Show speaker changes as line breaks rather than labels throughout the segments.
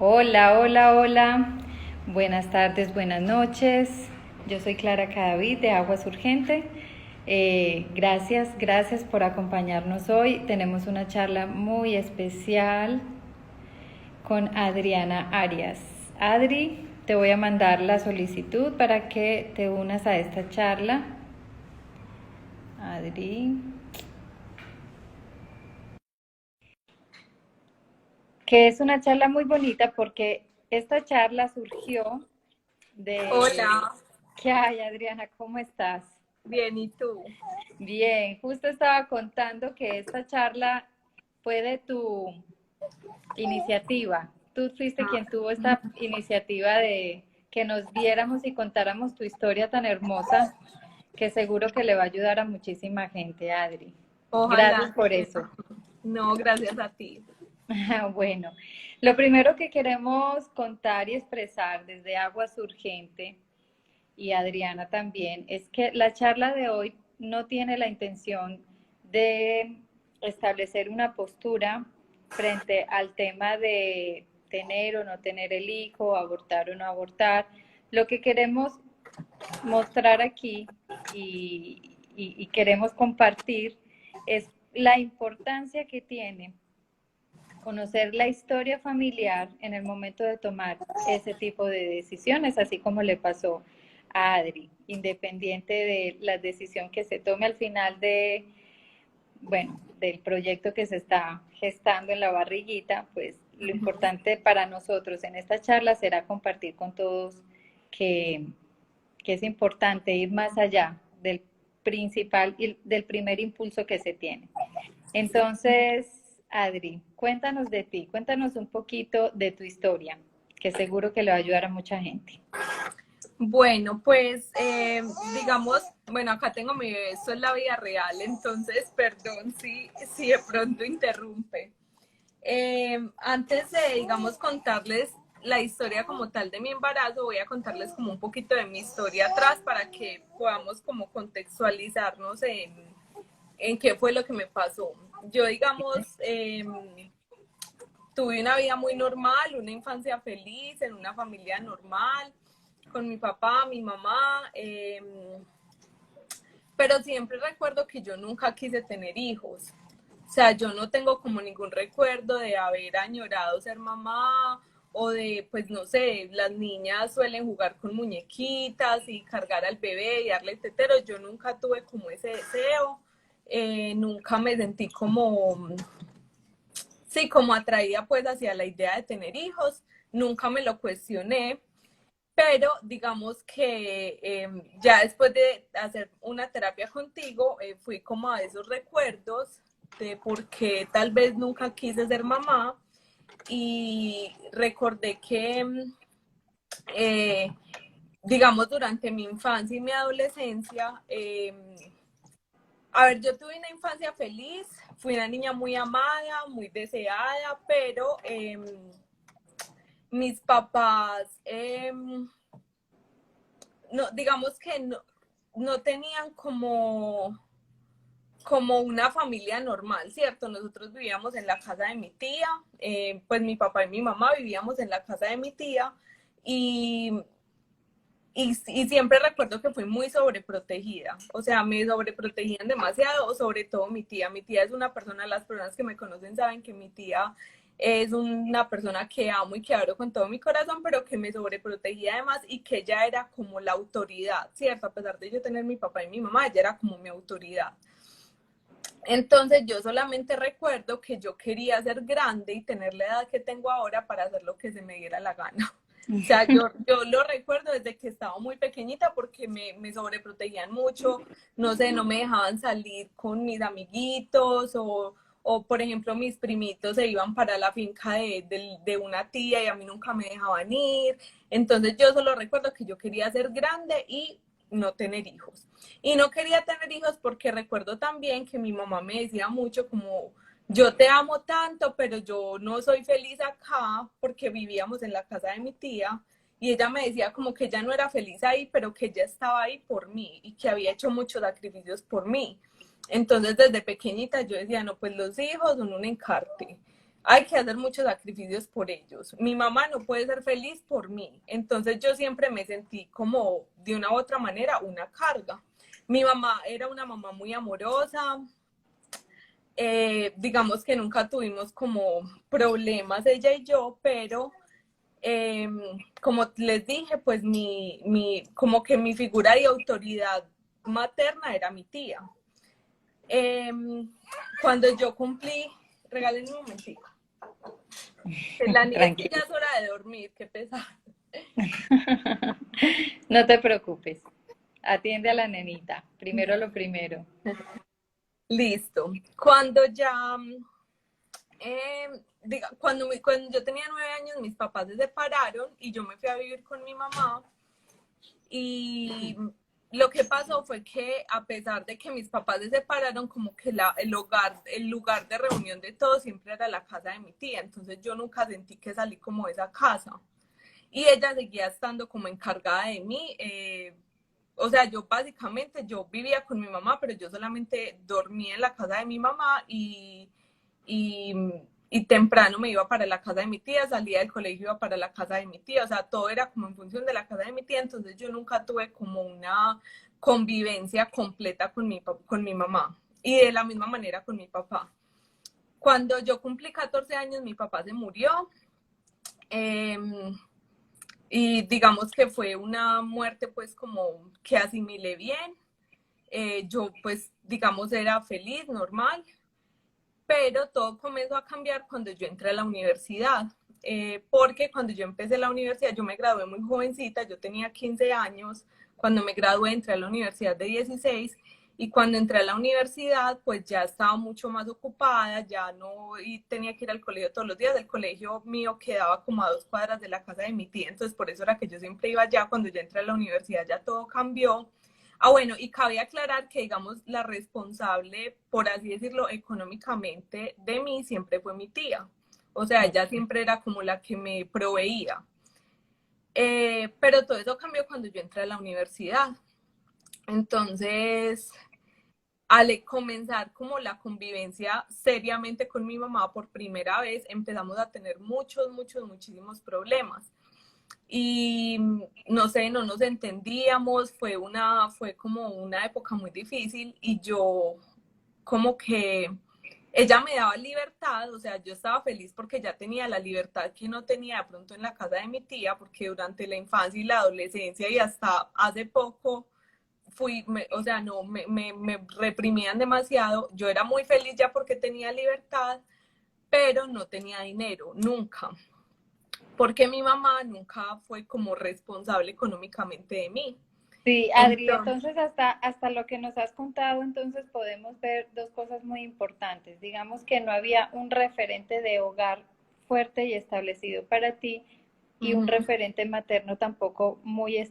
Hola, hola, hola. Buenas tardes, buenas noches. Yo soy Clara Cadavid de Aguas Urgente. Gracias por acompañarnos hoy. Tenemos una charla muy especial con Adriana Arias. Adri, te voy a mandar la solicitud para que te unas a esta charla. Adri, que es una charla muy bonita porque esta charla surgió de...
Hola,
¿Qué hay, Adriana? ¿Cómo estás?
bien, ¿y tú?
Bien, justo estaba contando que esta charla fue de tu iniciativa. Tú fuiste
Ah,
quien tuvo esta iniciativa de que nos viéramos y contáramos tu historia tan hermosa, que seguro que le va a ayudar a muchísima gente, Adri. Gracias
ojalá.
por eso.
No, gracias a ti.
Bueno, lo primero que queremos contar y expresar desde Aguas Urgente y Adriana también, es que la charla de hoy no tiene la intención de establecer una postura frente al tema de tener o no tener el hijo, abortar o no abortar. Lo que queremos mostrar aquí y queremos compartir es la importancia que tiene conocer la historia familiar en el momento de tomar ese tipo de decisiones, así como le pasó a Adri, independiente de la decisión que se tome al final de, bueno, del proyecto que se está gestando en la barriguita, pues lo importante para nosotros en esta charla será compartir con todos que, que es importante ir más allá del principal y del primer impulso que se tiene. Entonces, Adri, cuéntanos de ti, cuéntanos un poquito de tu historia, que seguro que le va a ayudar a mucha gente.
Bueno, pues digamos, bueno, acá tengo mi bebé, esto es la vida real, entonces perdón si de pronto interrumpe. Antes de, digamos, contarles la historia como tal de mi embarazo, voy a contarles como un poquito de mi historia atrás para que podamos como contextualizarnos en qué fue lo que me pasó. Yo, digamos, tuve una vida muy normal, una infancia feliz, en una familia normal, con mi papá, mi mamá, pero siempre recuerdo que yo nunca quise tener hijos. O sea, yo no tengo como ningún recuerdo de haber añorado ser mamá o de, pues no sé, las niñas suelen jugar con muñequitas y cargar al bebé y darle tetero. Yo nunca tuve como ese deseo, nunca me sentí como, sí, como atraída pues hacia la idea de tener hijos, nunca me lo cuestioné, pero digamos que ya después de hacer una terapia contigo, fui como a esos recuerdos de por qué tal vez nunca quise ser mamá y recordé que, eh, digamos, durante mi infancia y mi adolescencia, a ver, yo tuve una infancia feliz, fui una niña muy amada, muy deseada, pero mis papás, no, digamos que no tenían como una familia normal, ¿cierto? Nosotros vivíamos en la casa de mi tía, pues mi papá y mi mamá vivíamos en la casa de mi tía y, y siempre recuerdo que fui muy sobreprotegida, o sea, me sobreprotegían demasiado, sobre todo mi tía. Mi tía es una persona, las personas que me conocen saben que mi tía es una persona que amo y que adoro con todo mi corazón, pero que me sobreprotegía además y que ella era como la autoridad, ¿cierto? A pesar de yo tener mi papá y mi mamá, ella era como mi autoridad. Entonces yo solamente recuerdo que yo quería ser grande y tener la edad que tengo ahora para hacer lo que se me diera la gana. O sea, yo lo recuerdo desde que estaba muy pequeñita porque me sobreprotegían mucho, no sé, no me dejaban salir con mis amiguitos o por ejemplo, mis primitos se iban para la finca de una tía y a mí nunca me dejaban ir. Entonces yo solo recuerdo que yo quería ser grande y no tener hijos. Y no quería tener hijos porque recuerdo también que mi mamá me decía mucho como, yo te amo tanto, pero yo no soy feliz acá porque vivíamos en la casa de mi tía. Y ella me decía como que ella no era feliz ahí, pero que ella estaba ahí por mí y que había hecho muchos sacrificios por mí. Entonces desde pequeñita yo decía, no, pues los hijos son un encarte. hay que hacer muchos sacrificios por ellos. Mi mamá no puede ser feliz por mí. Entonces yo siempre me sentí como de una u otra manera una carga. Mi mamá era una mamá muy amorosa, digamos que nunca tuvimos como problemas ella y yo, pero como les dije, pues como que mi figura de autoridad materna era mi tía. Cuando yo cumplí, regalen un momentito. La niña es que ya
Tranquilo.
es hora de dormir, qué pesado.
No te preocupes. Atiende a la nenita. Primero lo primero.
Listo. Cuando ya, cuando yo tenía 9 años, mis papás se separaron y yo me fui a vivir con mi mamá. Y lo que pasó fue que a pesar de que mis papás se separaron, como que el lugar de reunión de todos siempre era la casa de mi tía. Entonces yo nunca sentí que salí como de esa casa. Y ella seguía estando como encargada de mí. O sea, yo básicamente, yo vivía con mi mamá, pero yo solamente dormía en la casa de mi mamá y, y temprano me iba para la casa de mi tía, salía del colegio, iba para la casa de mi tía, o sea, todo era como en función de la casa de mi tía, entonces yo nunca tuve como una convivencia completa con mi mamá y de la misma manera con mi papá. Cuando yo cumplí 14 años, mi papá se murió. Eh, y digamos que fue una muerte pues como que asimilé bien. Yo pues digamos era feliz, normal, pero todo comenzó a cambiar cuando yo entré a la universidad. Porque cuando yo empecé la universidad, yo me gradué muy jovencita, yo tenía 15 años, cuando me gradué entré a la universidad de 16 y cuando entré a la universidad pues ya estaba mucho más ocupada, ya no y tenía que ir al colegio todos los días, el colegio mío quedaba como a 2 cuadras de la casa de mi tía, entonces por eso era que yo siempre iba allá, cuando ya entré a la universidad ya todo cambió. Ah, bueno, y cabe aclarar que, digamos, la responsable, por así decirlo, económicamente de mí siempre fue mi tía. O sea, ella
Ok.
siempre era como la que me proveía. Pero todo eso cambió cuando yo entré a la universidad. Entonces, al comenzar como la convivencia seriamente con mi mamá por primera vez, empezamos a tener muchísimos problemas y no sé, no nos entendíamos, fue como una época muy difícil y yo como que ella me daba libertad, o sea, yo estaba feliz porque ya tenía la libertad que no tenía de pronto en la casa de mi tía, porque durante la infancia y la adolescencia y hasta hace poco o sea, no, me reprimían demasiado, yo era muy feliz ya porque tenía libertad, pero no tenía dinero, nunca porque mi mamá nunca fue como responsable económicamente de mí.
Sí, Adri,
Entonces,
entonces hasta lo que nos has contado, entonces podemos ver dos cosas muy importantes. Digamos que no había un referente de hogar fuerte y establecido para ti y un
uh-huh,
referente materno tampoco muy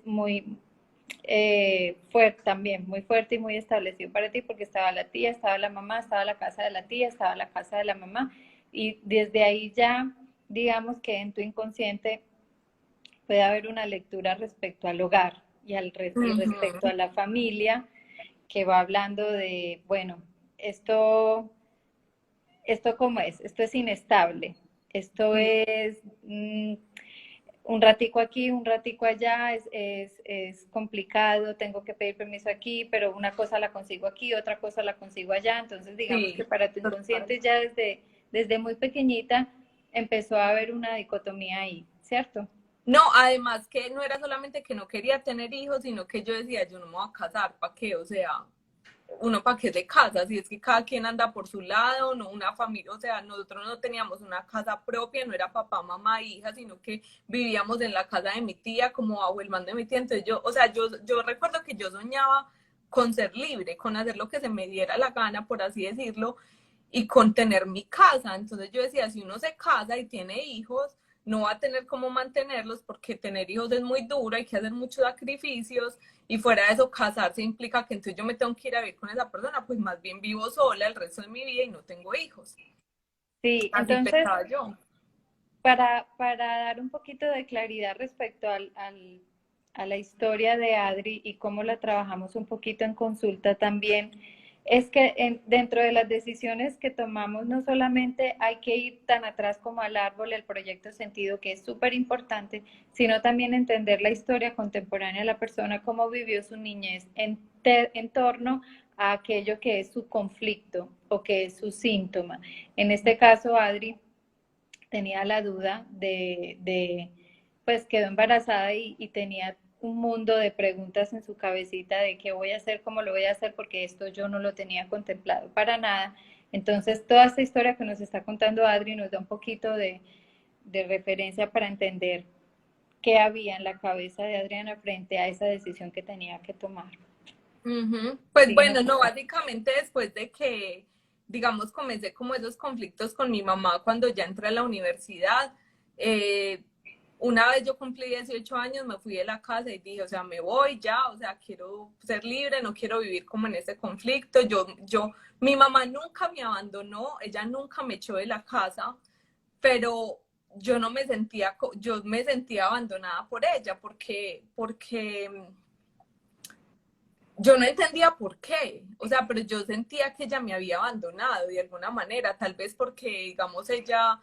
fuerte también, muy fuerte y muy establecido para ti porque estaba la tía, estaba la mamá, estaba la casa de la tía, estaba la casa de la mamá y desde ahí ya, digamos que en tu inconsciente puede haber una lectura respecto al hogar y respecto
uh-huh,
a la familia que va hablando de, bueno, esto, esto cómo es, esto es inestable, esto
sí,
es un ratico aquí, un ratico allá, es complicado, tengo que pedir permiso aquí, pero una cosa la consigo aquí, otra cosa la consigo allá, entonces digamos que
sí,
para tu
total.
inconsciente ya desde muy pequeñita empezó a haber una dicotomía ahí, ¿cierto?
No, además que no era solamente que no quería tener hijos, sino que yo decía, yo no me voy a casar, ¿para qué? O sea, uno para qué se casa, si es que cada quien anda por su lado, no una familia, o sea, nosotros no teníamos una casa propia, no era papá, mamá, hija, sino que vivíamos en la casa de mi tía, como bajo el mando de mi tía, entonces yo, o sea, yo recuerdo que yo soñaba con ser libre, con hacer lo que se me diera la gana, por así decirlo, y con tener mi casa, entonces yo decía, si uno se casa y tiene hijos, no va a tener cómo mantenerlos porque tener hijos es muy duro, hay que hacer muchos sacrificios y fuera de eso casarse implica que entonces yo me tengo que ir a vivir con esa persona, pues más bien vivo sola el resto de mi vida y no tengo hijos.
Sí,
Así
entonces
pensaba yo.
para dar un poquito de claridad respecto a la historia de Adri y cómo la trabajamos un poquito en consulta también, Es que dentro de las decisiones que tomamos no solamente hay que ir tan atrás como al árbol, el proyecto sentido, que es súper importante, sino también entender la historia contemporánea de la persona, cómo vivió su niñez en torno a aquello que es su conflicto o que es su síntoma. En este caso, Adri tenía la duda pues quedó embarazada y tenía un mundo de preguntas en su cabecita de qué voy a hacer, cómo lo voy a hacer, porque esto yo no lo tenía contemplado para nada. Entonces, toda esta historia que nos está contando Adri nos da un poquito de referencia para entender qué había en la cabeza de Adriana frente a esa decisión que tenía que tomar.
Pues
Síguenos
bueno, no,
contando.
básicamente después de que, digamos, comencé como esos conflictos con mi mamá cuando ya entré a la universidad, eh, una vez yo cumplí 18 años, me fui de la casa y dije, o sea, me voy ya, o sea, quiero ser libre, no quiero vivir como en ese conflicto. Mi mamá nunca me abandonó, ella nunca me echó de la casa, pero yo no me sentía, yo me sentía abandonada por ella, porque yo no entendía por qué, o sea, pero yo sentía que ella me había abandonado de alguna manera, tal vez porque, digamos, ella,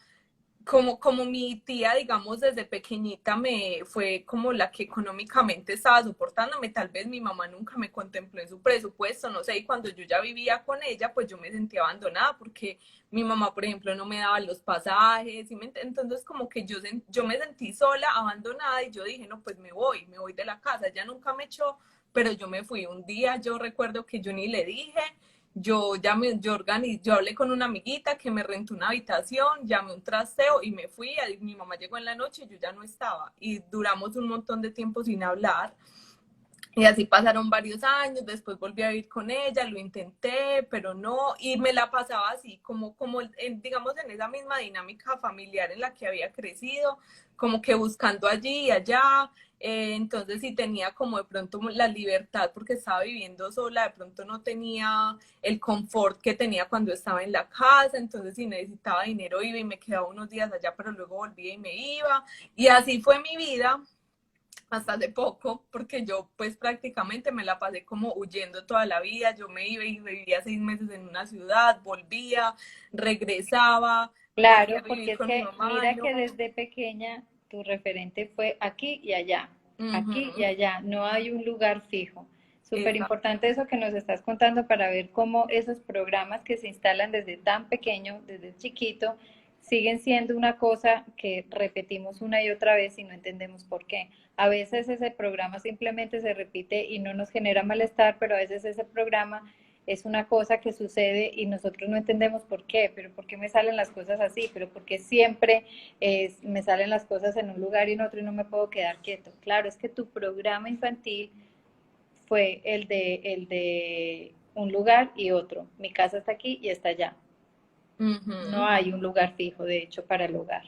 como mi tía, digamos, desde pequeñita me fue como la que económicamente estaba soportándome, tal vez mi mamá nunca me contempló en su presupuesto, no sé, y cuando yo ya vivía con ella, pues yo me sentía abandonada porque mi mamá, por ejemplo, no me daba los pasajes, entonces como que yo me sentí sola, abandonada, y yo dije, no, pues me voy de la casa, ella nunca me echó, pero yo me fui un día, yo recuerdo que yo ni le dije, yo hablé con una amiguita que me rentó una habitación, llamé un trasteo y me fui, mi mamá llegó en la noche y yo ya no estaba, y duramos un montón de tiempo sin hablar, y así pasaron varios años, después volví a vivir con ella, lo intenté, pero no, y me la pasaba así, digamos, en esa misma dinámica familiar en la que había crecido, como que buscando allí y allá, entonces si tenía como de pronto la libertad porque estaba viviendo sola, de pronto no tenía el confort que tenía cuando estaba en la casa, entonces si necesitaba dinero iba y me quedaba unos días allá, pero luego volvía y me iba, y así fue mi vida hasta hace poco, porque yo pues prácticamente me la pasé como huyendo toda la vida, yo me iba y vivía 6 meses en una ciudad, volvía, regresaba, volvía
Claro,
a
porque
vivir
es
con mi
que
mamá,
mira
no.
que desde pequeña tu referente fue aquí y
Ujú,
allá, no hay un lugar fijo. Súper
exacto.
importante eso que nos estás contando para ver cómo esos programas que se instalan desde tan pequeño, desde chiquito, siguen siendo una cosa que repetimos una y otra vez y no entendemos por qué. A veces ese programa simplemente se repite y no nos genera malestar, pero a veces ese programa es una cosa que sucede y nosotros no entendemos por qué, pero por qué me salen las cosas así, pero por qué siempre me salen las cosas en un lugar y en otro y no me puedo quedar quieto. Claro, es que tu programa infantil fue el de un lugar y otro. Mi casa está aquí y está allá. No
Ujú,
hay un lugar fijo, de hecho, para el hogar.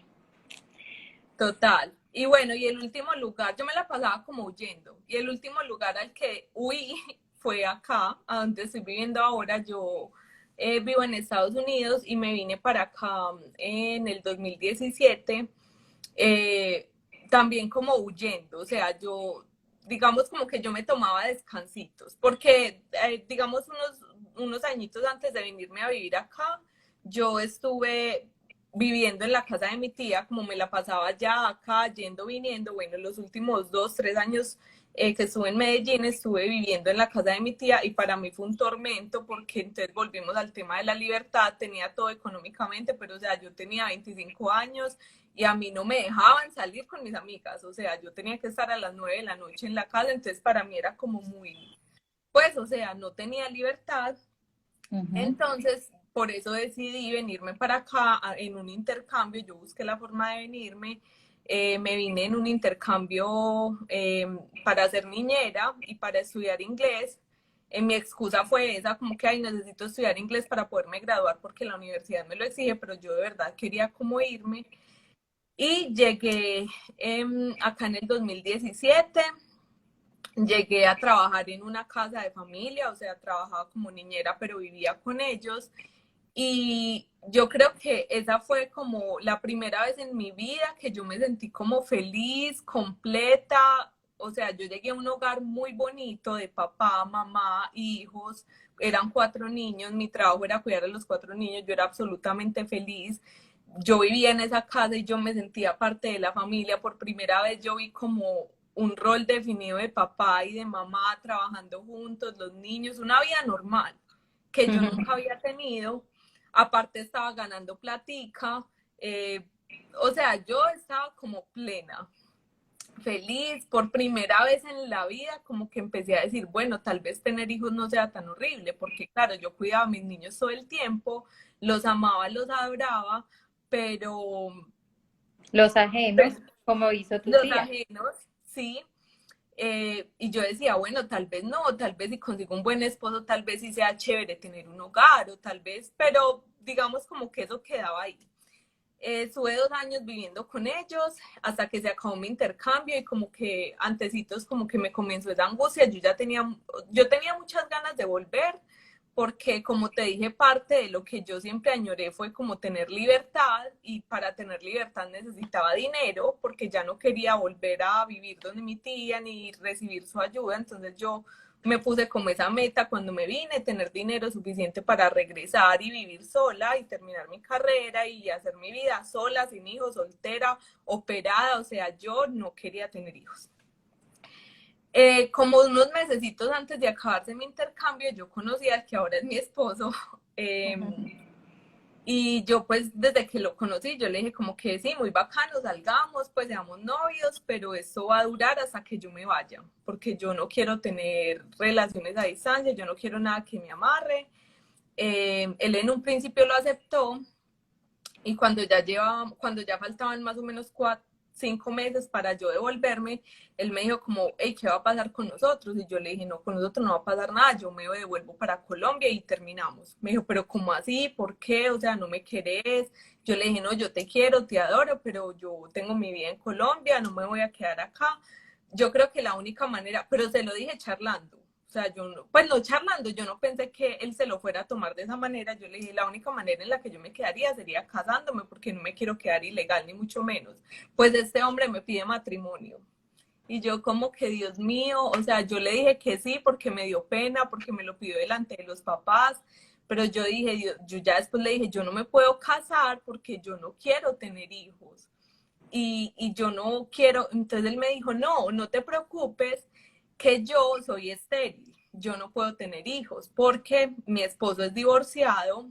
total. Y bueno, y el último lugar, yo me la pasaba como huyendo, y el último lugar al que huí fue acá, a donde estoy viviendo ahora. Yo vivo en Estados Unidos y me vine para acá en el 2017, eh, también como huyendo, o sea, digamos como que yo me tomaba descansitos, porque digamos unos añitos antes de venirme a vivir acá, yo estuve viviendo en la casa de mi tía, como me la pasaba ya acá, yendo, viniendo, bueno, los últimos 2, 3 años que estuve en Medellín, estuve viviendo en la casa de mi tía, y para mí fue un tormento porque entonces volvimos al tema de la libertad, tenía todo económicamente, pero o sea, yo tenía 25 años y a mí no me dejaban salir con mis amigas, o sea, yo tenía que estar a las 9 de la noche en la casa, entonces para mí era como muy, pues, o sea, no tenía libertad.
Uh -huh.
Entonces, por eso decidí venirme para acá en un intercambio. Yo busqué la forma de venirme. Me vine en un intercambio para ser niñera y para estudiar inglés. Mi excusa fue esa, como que ay, necesito estudiar inglés para poderme graduar porque la universidad me lo exige, pero yo de verdad quería como irme. Y llegué acá en el 2017. Llegué a trabajar en una casa de familia, o sea, trabajaba como niñera, pero vivía con ellos. Y yo creo que esa fue como la primera vez en mi vida que yo me sentí como feliz, completa, o sea, yo llegué a un hogar muy bonito de papá, mamá, hijos, eran 4 niños, mi trabajo era cuidar a los 4 niños, yo era absolutamente feliz. Yo vivía en esa casa y yo me sentía parte de la familia. Por primera vez yo vi como un rol definido de papá y de mamá trabajando juntos, los niños, una vida normal que yo nunca había tenido. Aparte estaba ganando platica, o sea, yo estaba como plena, feliz, por primera vez en la vida, como que empecé a decir, bueno, tal vez tener hijos no sea tan horrible, porque claro, yo cuidaba a mis niños todo el tiempo, los amaba, los adoraba, pero
Los ajenos,
pues,
como hizo tu
los
tía.
ajenos, sí. Y yo decía, bueno, tal vez no, tal vez si consigo un buen esposo, tal vez sí sea chévere tener un hogar, o tal vez, pero digamos como que eso quedaba ahí. Estuve 2 años viviendo con ellos hasta que se acabó mi intercambio y como que antecitos como que me comenzó esa angustia. Yo tenía muchas ganas de volver porque como te dije, parte de lo que yo siempre añoré fue como tener libertad y para tener libertad necesitaba dinero porque ya no quería volver a vivir donde mi tía ni recibir su ayuda. Entonces yo me puse como esa meta cuando me vine, tener dinero suficiente para regresar y vivir sola y terminar mi carrera y hacer mi vida sola, sin hijos, soltera, operada. O sea, yo no quería tener hijos. Como unos mesecitos antes de acabarse mi intercambio, yo conocí al que ahora es mi esposo. Y yo pues desde que lo conocí, yo le dije como que sí, muy bacano, salgamos, pues seamos novios, pero esto va a durar hasta que yo me vaya, porque yo no quiero tener relaciones a distancia, yo no quiero nada que me amarre. Él en un principio lo aceptó y cuando ya faltaban más o menos 5 meses para yo devolverme, él me dijo como, hey, ¿qué va a pasar con nosotros? Y yo le dije, no, con nosotros no va a pasar nada, yo me devuelvo para Colombia y terminamos. Me dijo, pero ¿cómo así? ¿Por qué? O sea, ¿no me querés? Yo le dije, no, yo te quiero, te adoro, pero yo tengo mi vida en Colombia, no me voy a quedar acá. Yo creo que la única manera, pero se lo dije charlando. O sea, yo no, pues no charlando, yo no pensé que él se lo fuera a tomar de esa manera. Yo le dije, la única manera en la que yo me quedaría sería casándome, porque no me quiero quedar ilegal, ni mucho menos. Pues este hombre me pide matrimonio. Y yo como que, Dios mío, o sea, yo le dije que sí porque me dio pena, porque me lo pidió delante de los papás, pero yo dije, yo ya después le dije, yo no me puedo casar porque yo no quiero tener hijos. Y yo no quiero, entonces él me dijo, no, no te preocupes, que yo soy estéril, yo no puedo tener hijos porque mi esposo es divorciado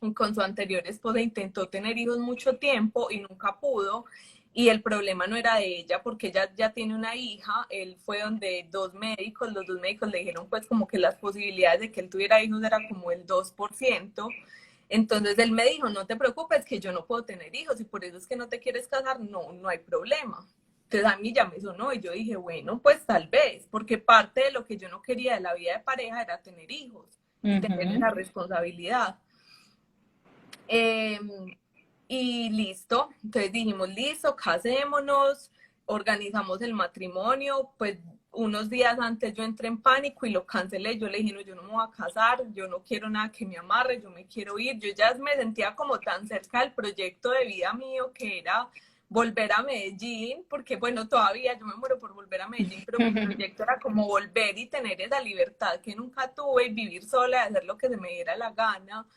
y con su anterior esposa intentó tener hijos mucho tiempo y nunca pudo. Y el problema no era de ella porque ella ya tiene una hija. Él fue donde los 2 médicos le dijeron pues como que las posibilidades de que él tuviera hijos era como el 2%. Entonces él me dijo, no te preocupes que yo no puedo tener hijos y por eso es que no te quieres casar, no, no hay problema. Entonces a mí ya me sonó y yo dije, bueno, pues tal vez, porque parte de lo que yo no quería de la vida de pareja era tener hijos y tener esa responsabilidad. Eh, y listo, entonces dijimos, listo, casémonos, organizamos el matrimonio, pues unos días antes yo entré en pánico y lo cancelé, yo le dije, no, yo no me voy a casar, yo no quiero nada que me amarre, yo me quiero ir, yo ya me sentía como tan cerca del proyecto de vida mío que era volver a Medellín, porque bueno, todavía yo me muero por volver a Medellín, pero mi proyecto era como volver y tener esa libertad que nunca tuve y vivir sola, hacer lo que se me diera la gana.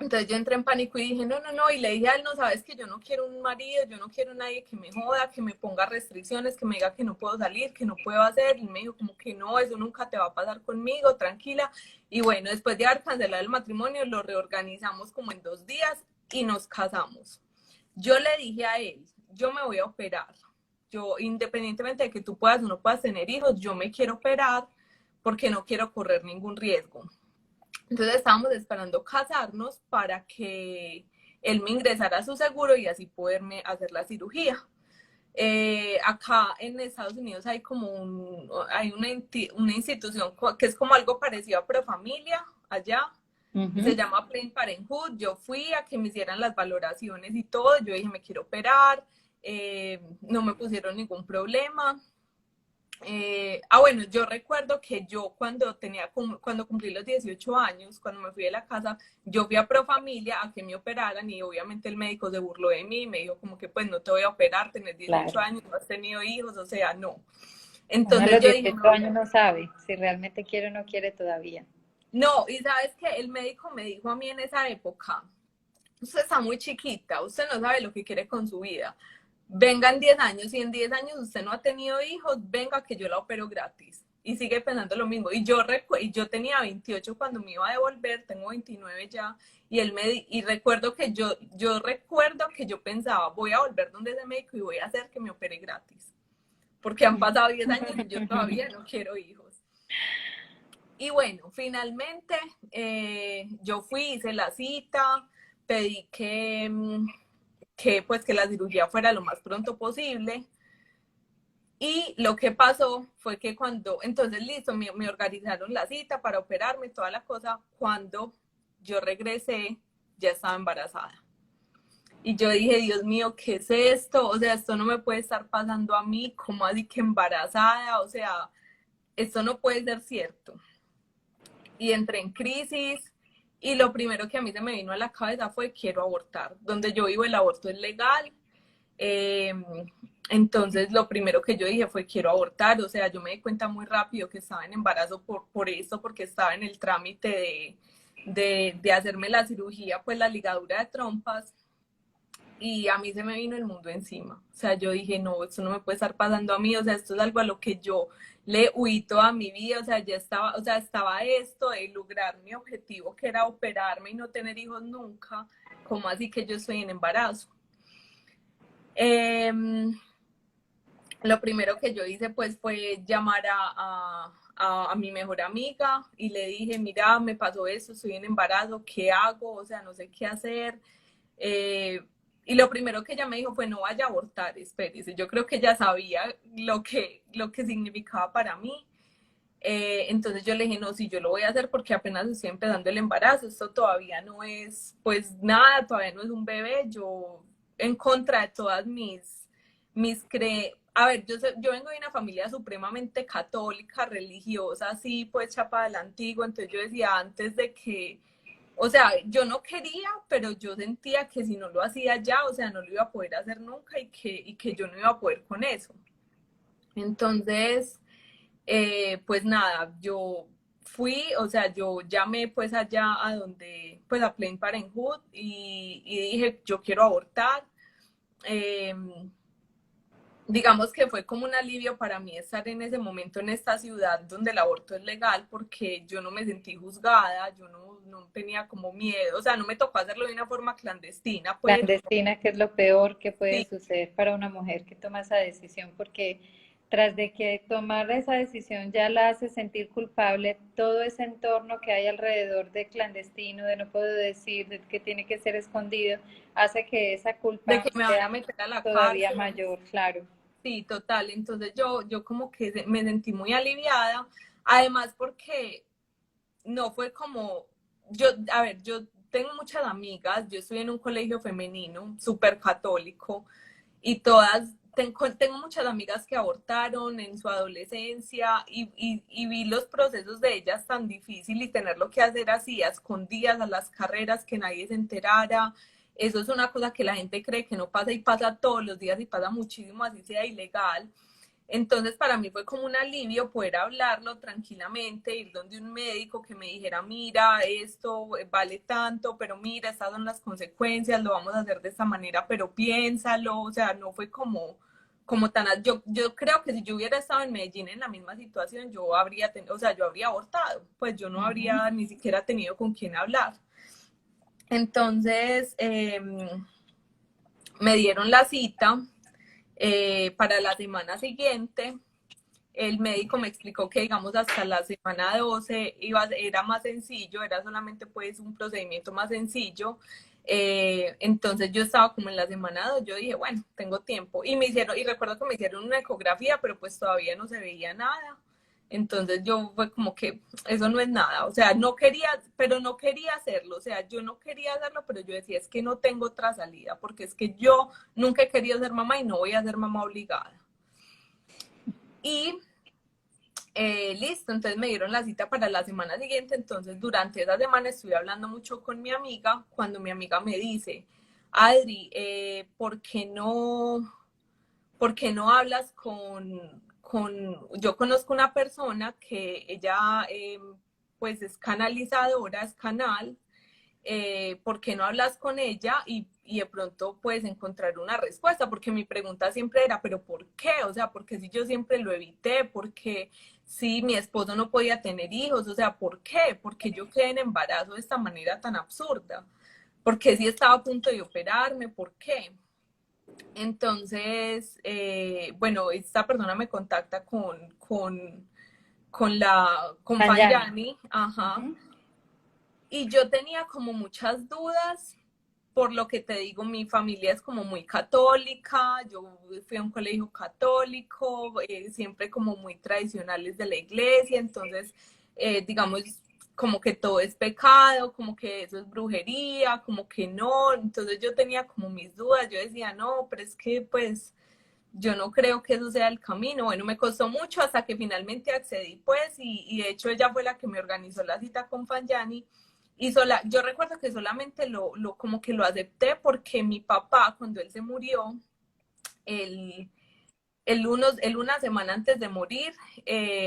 Entonces yo entré en pánico y dije, no, no, no, y le dije a él, no, sabes que yo no quiero un marido, yo no quiero nadie que me joda, que me ponga restricciones, que me diga que no puedo salir, que no puedo hacer, y me dijo como que no, eso nunca te va a pasar conmigo, tranquila. Y bueno, después de haber cancelado el matrimonio, lo reorganizamos como en 2 días y nos casamos. Yo le dije a él, yo me voy a operar, yo independientemente de que tú puedas o no puedas tener hijos, yo me quiero operar porque no quiero correr ningún riesgo. Entonces estábamos esperando casarnos para que él me ingresara a su seguro y así poderme hacer la cirugía. Acá en Estados Unidos hay como hay una institución que es como algo parecido a Profamilia allá. Se llama Planned Parenthood. Yo fui a que me hicieran las valoraciones y todo. Yo dije, me quiero operar. No me pusieron ningún problema. Bueno, yo recuerdo que yo cuando cumplí los 18 años, cuando me fui de la casa, yo fui a Profamilia a que me operaran y obviamente el médico se burló de mí y me dijo como que pues no te voy a operar, tenés 18
Claro.
años, no has tenido hijos, o sea, no.
Uno a
Entonces
los
yo dije,
18 años no sabe si realmente quiere o no quiere todavía.
no, y sabes que el médico me dijo a mí en esa época, usted está muy chiquita, usted no sabe lo que quiere con su vida. Venga en 10 años, y en 10 años usted no ha tenido hijos, venga que yo la opero gratis. Y sigue pensando lo mismo. Y yo tenía 28 cuando me iba a devolver, tengo 29 ya, y recuerdo que yo recuerdo que yo pensaba, voy a volver donde ese médico y voy a hacer que me opere gratis. Porque han pasado 10 años y yo todavía no quiero hijos. Y bueno, finalmente yo fui, hice la cita, pedí que la cirugía fuera lo más pronto posible. Y lo que pasó fue que entonces listo, me organizaron la cita para operarme, toda la cosa. Cuando yo regresé, ya estaba embarazada. Y yo dije, Dios mío, ¿qué es esto? O sea, esto no me puede estar pasando a mí, ¿cómo así que embarazada? O sea, esto no puede ser cierto. Y entré en crisis y lo primero que a mí se me vino a la cabeza fue quiero abortar. Donde yo vivo el aborto es legal. Eh, entonces lo primero que yo dije fue quiero abortar, o sea, yo me di cuenta muy rápido que estaba en embarazo por esto, porque estaba en el trámite de hacerme la cirugía, pues la ligadura de trompas, y a mí se me vino el mundo encima. O sea, yo dije, no, esto no me puede estar pasando a mí, o sea, esto es algo a lo que yo le huí toda mi vida, o sea, ya estaba, o sea, estaba esto de lograr mi objetivo, que era operarme y no tener hijos nunca, como así que yo estoy en embarazo. Lo primero que yo hice pues fue llamar a mi mejor amiga y le dije, mira, me pasó esto, estoy en embarazo, ¿qué hago? O sea, no sé qué hacer. Eh, y lo primero que ella me dijo fue, no vaya a abortar, espérese. Yo creo que ella sabía lo que significaba para mí. Entonces yo le dije, no, sí, yo lo voy a hacer porque apenas estoy empezando el embarazo, esto todavía no es, pues nada, todavía no es un bebé, yo en contra de todas a ver, yo vengo de una familia supremamente católica, religiosa, así pues chapa de la antigua, entonces yo decía antes de que, o sea, yo no quería, pero yo sentía que si no lo hacía ya, o sea, no lo iba a poder hacer nunca y que yo no iba a poder con eso. Entonces, pues nada, yo fui, o sea, yo llamé pues allá a donde, pues a Planned Parenthood y dije, yo quiero abortar. Eh, digamos que fue como un alivio para mí estar en ese momento en esta ciudad donde el aborto es legal porque yo no me sentí juzgada, yo no tenía como miedo, o sea, no me tocó hacerlo de una forma clandestina, pues
Clandestina, que es lo peor que puede
sí,
suceder para una mujer que toma esa decisión, porque tras de que tomar esa decisión ya la hace sentir culpable, todo ese entorno que hay alrededor de clandestino, de no puedo decir, de que tiene que ser escondido, hace que esa
de
culpa
que me van a
sea
meter a la
todavía
cárcel.
mayor, claro.
Sí, total. Entonces yo como que me sentí muy aliviada. Además porque no fue como, a ver, yo tengo muchas amigas, yo estoy en un colegio femenino súper católico y tengo muchas amigas que abortaron en su adolescencia y vi los procesos de ellas tan difícil y tenerlo que hacer así, a escondidas, a las carreras, que nadie se enterara. Eso es una cosa que la gente cree que no pasa y pasa todos los días y pasa muchísimo, así sea ilegal. Entonces para mí fue como un alivio poder hablarlo tranquilamente, ir donde un médico que me dijera, mira, esto vale tanto, pero mira, estas son las consecuencias, lo vamos a hacer de esta manera, pero piénsalo, o sea, no fue como tan, yo creo que si yo hubiera estado en Medellín en la misma situación, o sea, yo habría abortado, pues yo no
Ujú.
habría ni siquiera tenido con quién hablar. Entonces, me dieron la cita para la semana siguiente. El médico me explicó que, digamos, hasta la semana 12 era más sencillo, era solamente pues un procedimiento más sencillo. Entonces yo estaba como en la semana 2, yo dije, bueno, tengo tiempo. Y recuerdo que me hicieron una ecografía, pero pues todavía no se veía nada. Entonces yo fue como que eso no es nada, o sea, no quería hacerlo, o sea, yo no quería hacerlo, pero yo decía, es que no tengo otra salida, porque es que yo nunca he querido ser mamá y no voy a ser mamá obligada. Y Listo, entonces me dieron la cita para la semana siguiente, entonces durante esa semana estuve hablando mucho con mi amiga, cuando mi amiga me dice, Adri, por qué no hablas yo conozco una persona que ella pues es canalizadora, es canal, ¿por qué no hablas con ella y de pronto puedes encontrar una respuesta? Porque mi pregunta siempre era, ¿pero por qué? O sea, porque si yo siempre lo evité, porque si mi esposo no podía tener hijos, o sea, ¿por qué? Porque yo quedé en embarazo de esta manera tan absurda. Porque si estaba a punto de operarme, ¿por qué? Entonces, bueno, esta persona me contacta con
Fanyani.
Fanyani, ajá,
Ujú.
y yo tenía como muchas dudas, por lo que te digo, mi familia es como muy católica, yo fui a un colegio católico, siempre como muy tradicionales de la iglesia, entonces, digamos, como que todo es pecado, como que eso es brujería, como que no, entonces yo tenía como mis dudas, yo decía, no, pero es que pues yo no creo que eso sea el camino. Bueno, me costó mucho hasta que finalmente accedí, pues, y de hecho ella fue la que me organizó la cita con Fanyani. Y yo recuerdo que solamente como que lo acepté porque mi papá, cuando él se murió, él, él una semana antes de morir,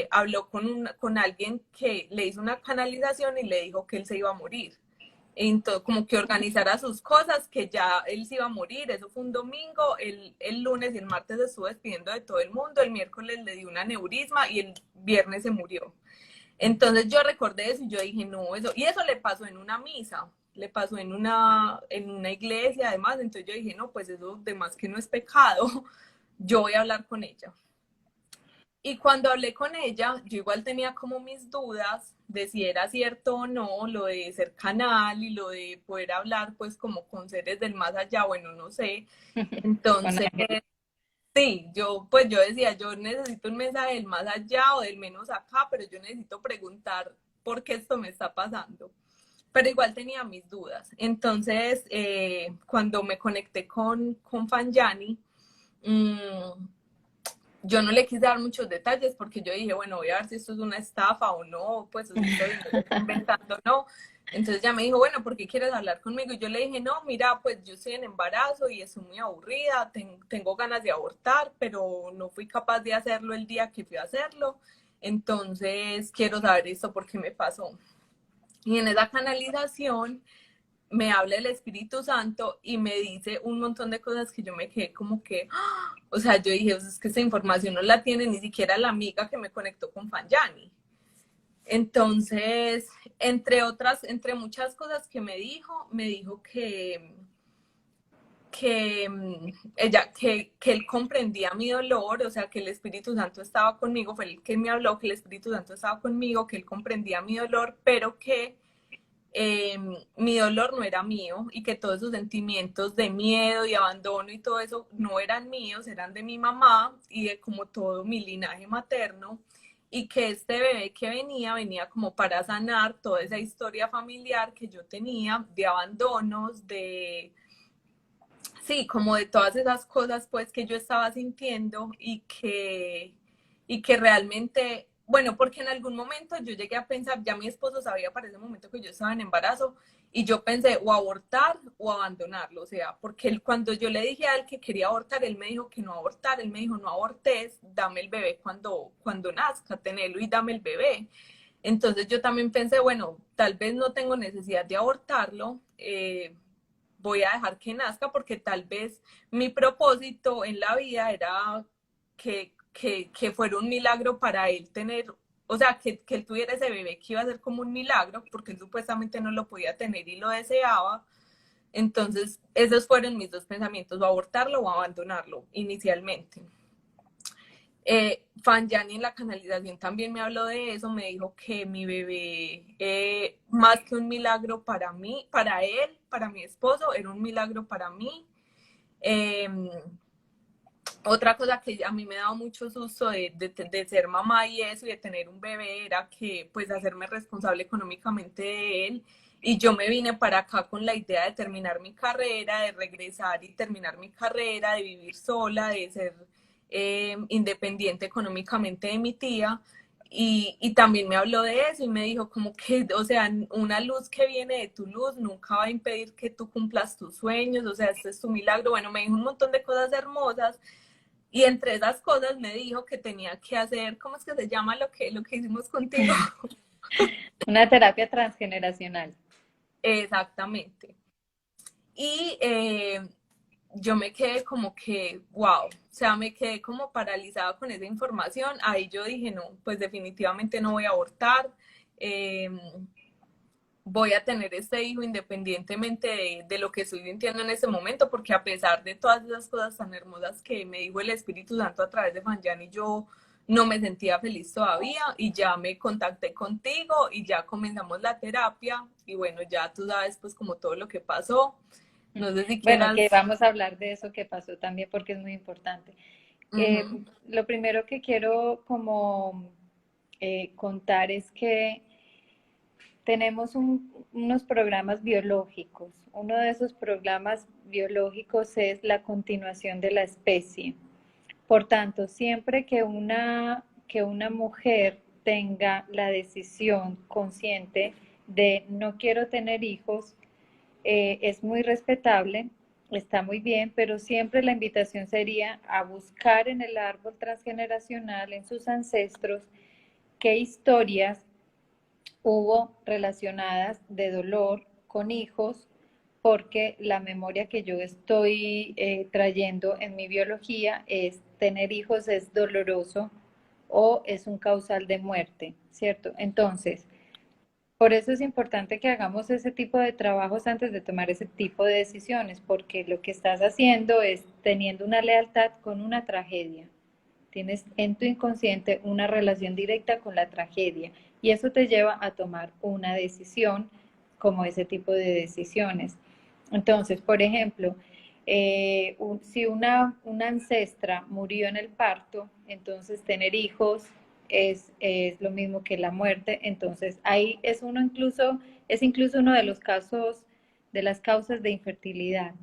habló con alguien que le hizo una canalización y le dijo que él se iba a morir. Entonces, como que organizara sus cosas, que ya él se iba a morir, eso fue un domingo, el lunes y el martes se estuvo despidiendo de todo el mundo, el miércoles le dio un aneurisma y el viernes se murió. Entonces yo recordé eso y yo dije, no, eso, y eso le pasó en una misa, le pasó en una iglesia además, entonces yo dije, no, pues eso de más que no es pecado, yo voy a hablar con ella. Y cuando hablé con ella, yo igual tenía como mis dudas de si era cierto o no lo de ser canal y lo de poder hablar pues como con seres del más allá, bueno, no sé.
Con
Entonces,
ángeles.
sí, yo decía, yo necesito un mensaje del más allá o del menos acá, pero yo necesito preguntar por qué esto me está pasando. Pero igual tenía mis dudas. Entonces, cuando me conecté con Fanyani, mmm, yo no le quise dar muchos detalles porque yo dije, bueno, voy a ver si esto es una estafa o no, pues o si esto dinero está inventando o no. Entonces ya me dijo, bueno, ¿por qué quieres hablar conmigo? Y yo le dije, no, mira, pues yo estoy en embarazo y estoy muy aburrida, tengo ganas de abortar, pero no fui capaz de hacerlo el día que fui a hacerlo. Entonces quiero saber esto por qué me pasó. Y en esa canalización me habla el Espíritu Santo y me dice un montón de cosas que yo me quedé como que, ¡ah! O sea, yo dije, es que esta información no la tiene ni siquiera la amiga que me conectó con Fanyani. Entonces, entre muchas cosas que me dijo que él comprendía mi dolor, o sea, que el Espíritu Santo estaba conmigo, fue el que me habló, que el Espíritu Santo estaba conmigo, que él comprendía mi dolor, pero que mi dolor no era mío y que todos esos sentimientos de miedo y abandono y todo eso no eran míos, eran de mi mamá y de como todo mi linaje materno y que este bebé que venía como para sanar toda esa historia familiar que yo tenía de abandonos, sí, como de todas esas cosas pues que yo estaba sintiendo y que realmente, bueno, porque en algún momento yo llegué a pensar, ya mi esposo sabía para ese momento que yo estaba en embarazo y yo pensé o abortar o abandonarlo, o sea, porque cuando yo le dije a él que quería abortar, él me dijo que no abortar, él me dijo no abortes, dame el bebé cuando nazca, tenelo y dame el bebé. Entonces yo también pensé, bueno, tal vez no tengo necesidad de abortarlo, voy a dejar que nazca porque tal vez mi propósito en la vida era que fuera un milagro para él tener, o sea, que él tuviera ese bebé que iba a ser como un milagro porque él supuestamente no lo podía tener y lo deseaba. Entonces, esos fueron mis dos pensamientos, o abortarlo o abandonarlo inicialmente. Fanyani en la canalización también me habló de eso, me dijo que mi bebé, más que un milagro para mí, para él, para mi esposo, era un milagro para mí. Eh, Otra cosa que a mí me daba mucho susto de ser mamá y eso, y de tener un bebé, era que pues hacerme responsable económicamente de él. Y yo me vine para acá con la idea de terminar mi carrera, de regresar y terminar mi carrera, de vivir sola, de ser independiente económicamente de mi tía. y también me habló de eso y me dijo como que, o sea, una luz que viene de tu luz nunca va a impedir que tú cumplas tus sueños, o sea, este es tu milagro. Bueno, me dijo un montón de cosas hermosas y entre esas cosas me dijo que tenía que hacer, ¿cómo es que se llama lo que hicimos contigo?
Una terapia transgeneracional.
Exactamente. Y yo me quedé como que, wow, o sea, me quedé como paralizada con esa información. Ahí yo dije, no, pues definitivamente no voy a abortar. Eh, Voy a tener este hijo independientemente de lo que estoy sintiendo en ese momento, porque a pesar de todas esas cosas tan hermosas que me dijo el Espíritu Santo a través de Fanjani, yo no me sentía feliz todavía y ya me contacté contigo y ya comenzamos la terapia y bueno, ya tú sabes pues como todo lo que pasó. No sé si
Bueno, que
quieras.
vamos a hablar de eso que pasó también porque es muy importante.
Uh-huh.
Lo primero que quiero como contar es que tenemos unos programas biológicos. Uno de esos programas biológicos es la continuación de la especie. Por tanto, siempre que una mujer tenga la decisión consciente de no quiero tener hijos, es muy respetable, está muy bien, pero siempre la invitación sería a buscar en el árbol transgeneracional, en sus ancestros, qué historias hubo relacionadas de dolor con hijos, porque la memoria que yo estoy trayendo en mi biología es tener hijos es doloroso o es un causal de muerte, ¿cierto? Entonces, por eso es importante que hagamos ese tipo de trabajos antes de tomar ese tipo de decisiones, porque lo que estás haciendo es teniendo una lealtad con una tragedia. Tienes en tu inconsciente una relación directa con la tragedia y eso te lleva a tomar una decisión como ese tipo de decisiones. Entonces, por ejemplo, si una ancestra murió en el parto, entonces tener hijos es lo mismo que la muerte. Entonces, ahí es incluso uno de los casos, de las causas de infertilidad.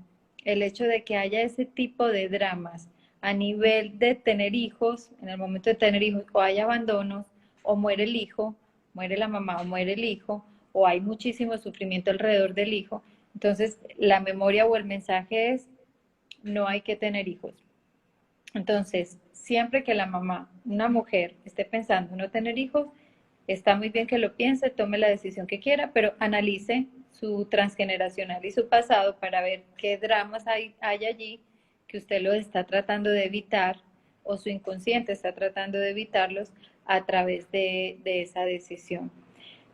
El hecho de que haya ese tipo de dramas a nivel de tener hijos, en el momento de tener hijos, o hay abandonos, o muere el hijo, muere la mamá o muere el hijo, o hay muchísimo sufrimiento alrededor del hijo. Entonces, la memoria o el mensaje es, no hay que tener hijos. Entonces, siempre que la mamá, una mujer, esté pensando en no tener hijos, está muy bien que lo piense, tome la decisión que quiera, pero analice su transgeneracional y su pasado para ver qué dramas hay allí que usted lo está tratando de evitar o su inconsciente está tratando de evitarlos a través de esa decisión.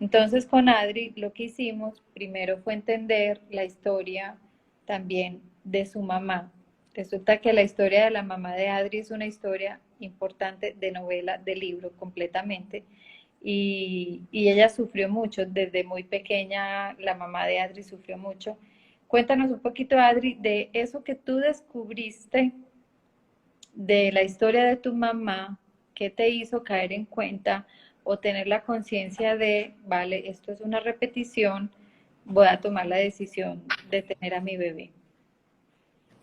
Entonces con Adri lo que hicimos primero fue entender la historia también de su mamá. Resulta que la historia de la mamá de Adri es una historia importante de novela, de libro completamente. Y ella sufrió mucho, desde muy pequeña la mamá de Adri sufrió mucho. Cuéntanos un poquito, Adri, de eso que tú descubriste de la historia de tu mamá, qué te hizo caer en cuenta o tener la conciencia de, vale, esto es una repetición, voy a tomar la decisión de tener a mi bebé.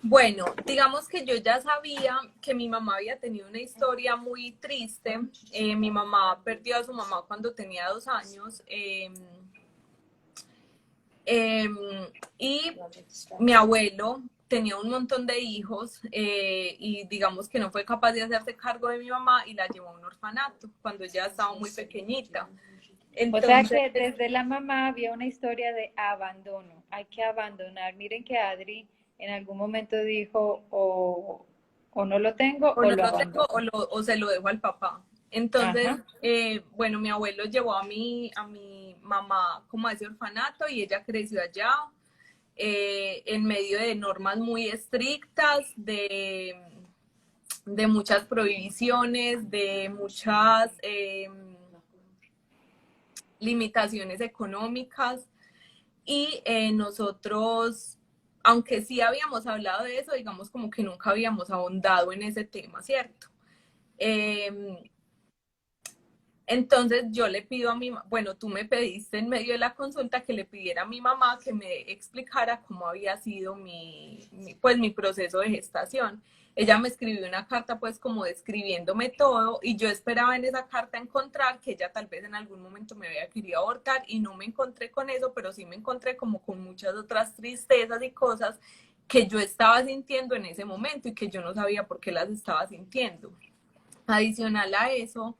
Bueno, digamos que yo ya sabía que mi mamá había tenido una historia muy triste. Mi mamá perdió a su mamá cuando tenía 2 años. Eh, y mi abuelo tenía un montón de hijos y digamos que no fue capaz de hacerse cargo de mi mamá y la llevó a un orfanato cuando ella estaba muy pequeñita.
O sea
Entonces,
que desde la mamá había una historia de abandono, hay que abandonar. Miren que Adri en algún momento dijo o no lo tengo
o
o
no
lo
lo tengo
abandono.
o se lo dejo al papá. Entonces,
Ajá.
bueno, mi abuelo llevó a mi mamá como a ese orfanato y ella creció allá en medio de normas muy estrictas, de muchas prohibiciones, de muchas limitaciones económicas y nosotros, aunque sí habíamos hablado de eso, digamos como que nunca habíamos ahondado en ese tema, ¿cierto? Eh, Entonces yo le pido a bueno, tú me pediste en medio de la consulta que le pidiera a mi mamá que me explicara cómo había sido pues mi proceso de gestación. Ella me escribió una carta pues como describiéndome todo y yo esperaba en esa carta encontrar que ella tal vez en algún momento me había querido abortar y no me encontré con eso, pero sí me encontré como con muchas otras tristezas y cosas que yo estaba sintiendo en ese momento y que yo no sabía por qué las estaba sintiendo. Adicional a eso,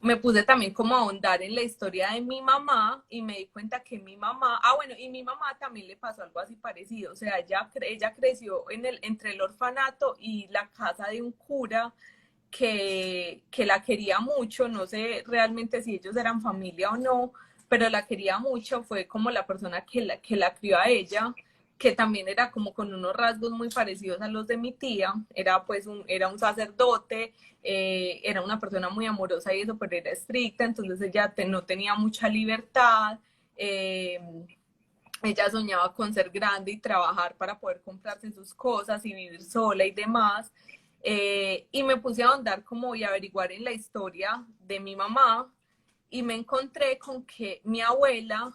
me puse también como a ahondar en la historia de mi mamá y me di cuenta que mi mamá, bueno, y mi mamá también le pasó algo así parecido, o sea, ella creció entre el orfanato y la casa de un cura que la quería mucho, no sé realmente si ellos eran familia o no, pero la quería mucho, fue como la persona que la crió a ella, que también era como con unos rasgos muy parecidos a los de mi tía, era pues era un sacerdote, era una persona muy amorosa y eso, pero era estricta, entonces ella no tenía mucha libertad, ella soñaba con ser grande y trabajar para poder comprarse sus cosas y vivir sola y demás. Y me puse a ahondar como y averiguar en la historia de mi mamá y me encontré con que mi abuela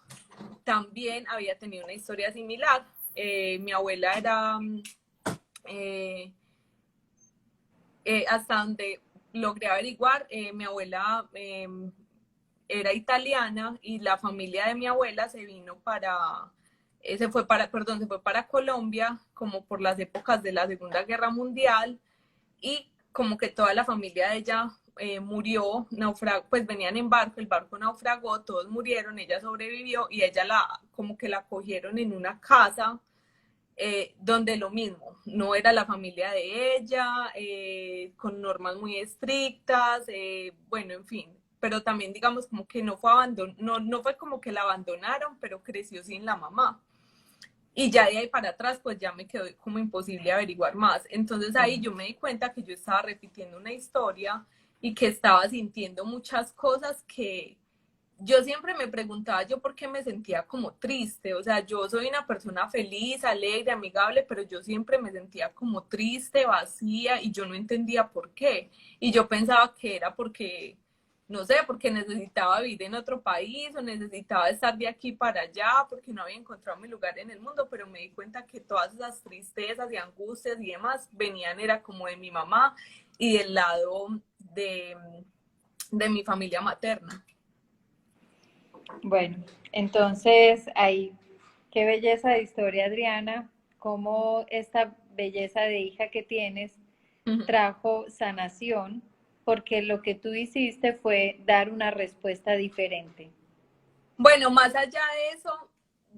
también había tenido una historia similar. Mi abuela era, eh, hasta donde logré averiguar, mi abuela era italiana y la familia de mi abuela se vino se fue para Colombia como por las épocas de la Segunda Guerra Mundial y como que toda la familia de ella murió, pues venían en barco, el barco naufragó, todos murieron, ella sobrevivió y ella como que la cogieron en una casa donde lo mismo, no era la familia de ella, con normas muy estrictas, bueno, en fin, pero también digamos como que no fue no fue como que la abandonaron, pero creció sin la mamá. Y ya de ahí para atrás, pues ya me quedó como imposible averiguar más. Entonces ahí yo me di cuenta que yo estaba repitiendo una historia y que estaba sintiendo muchas cosas que yo siempre me preguntaba yo por qué me sentía como triste. O sea, yo soy una persona feliz, alegre, amigable, pero yo siempre me sentía como triste, vacía y yo no entendía por qué. Y yo pensaba que era porque no sé, porque necesitaba vivir en otro país o necesitaba estar de aquí para allá, porque no había encontrado mi lugar en el mundo, pero me di cuenta que todas esas tristezas y angustias y demás venían, era como de mi mamá y del lado de, de mi familia materna.
Bueno, entonces ahí, qué belleza de historia, Adriana, cómo esta belleza de hija que tienes trajo sanación, porque lo que tú hiciste fue dar una respuesta diferente.
Bueno, más allá de eso,